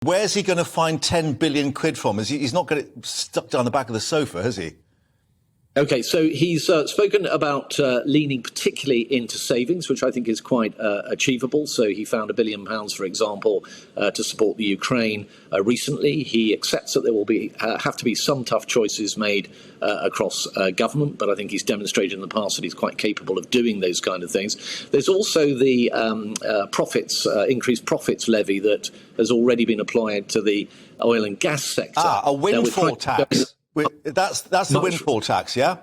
Where's he going to find 10 billion quid from? He's not got it stuck down the back of the sofa, has he? OK, so he's spoken about leaning particularly into savings, which I think is quite achievable. So he found £1 billion, for example, to support the Ukraine recently. He accepts that there will have to be some tough choices made across government, but I think he's demonstrated in the past that he's quite capable of doing those kind of things. There's also the increased profits levy that has already been applied to the oil and gas sector. A windfall tax. That's the windfall tax, yeah?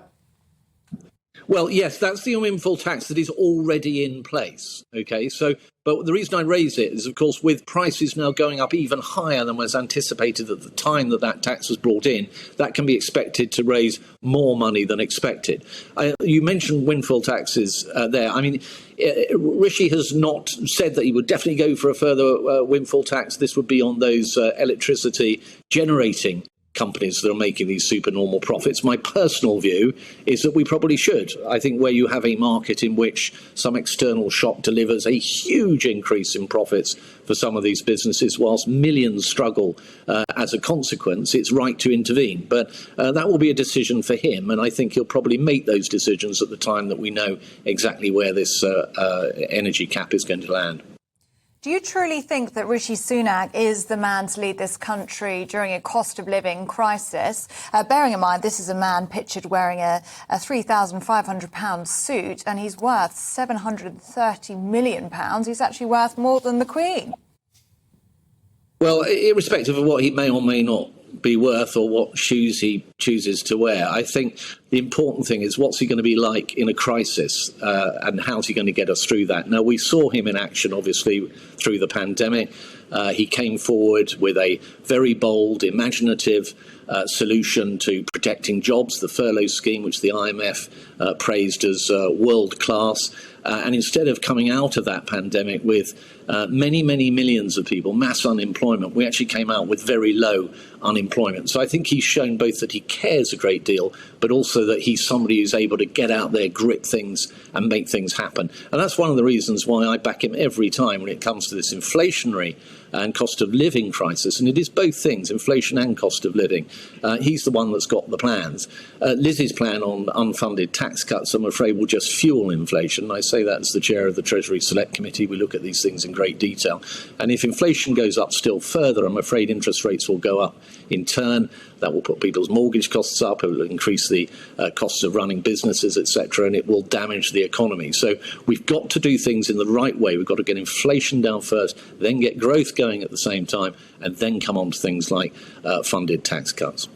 Well, yes, that's the windfall tax that is already in place. OK, but the reason I raise it is, of course, with prices now going up even higher than was anticipated at the time that tax was brought in, that can be expected to raise more money than expected. You mentioned windfall taxes there. I mean, Rishi has not said that he would definitely go for a further windfall tax. This would be on those electricity generating companies that are making these supernormal profits. My personal view is that we probably should. I think where you have a market in which some external shock delivers a huge increase in profits for some of these businesses, whilst millions struggle as a consequence, it's right to intervene. But that will be a decision for him, and I think he'll probably make those decisions at the time that we know exactly where this energy cap is going to land. Do you truly think that Rishi Sunak is the man to lead this country during a cost of living crisis? Bearing in mind, this is a man pictured wearing a £3,500 suit, and he's worth £730 million. He's actually worth more than the Queen. Well, irrespective of what he may or may not be worth or what shoes he chooses to wear, I think the important thing is what's he going to be like in a crisis and how's he going to get us through that. Now, we saw him in action, obviously, through the pandemic. He came forward with a very bold, imaginative solution to protecting jobs, the furlough scheme, which the IMF praised as world-class. And instead of coming out of that pandemic with many millions of people, mass unemployment, we actually came out with very low unemployment. So I think he's shown both that he cares a great deal, but also that he's somebody who's able to get out there, grip things and make things happen. And that's one of the reasons why I back him every time when it comes to this inflationary and cost of living crisis. And it is both things, inflation and cost of living. He's the one that's got the plans. Lizzie's plan on unfunded tax cuts, I'm afraid, will just fuel inflation. I say that as the chair of the Treasury Select Committee. We look at these things in great detail. And if inflation goes up still further, I'm afraid interest rates will go up in turn. That will put people's mortgage costs up, it will increase the costs of running businesses, etc., and it will damage the economy. So we've got to do things in the right way. We've got to get inflation down first, then get growth going at the same time, and then come on to things like funded tax cuts.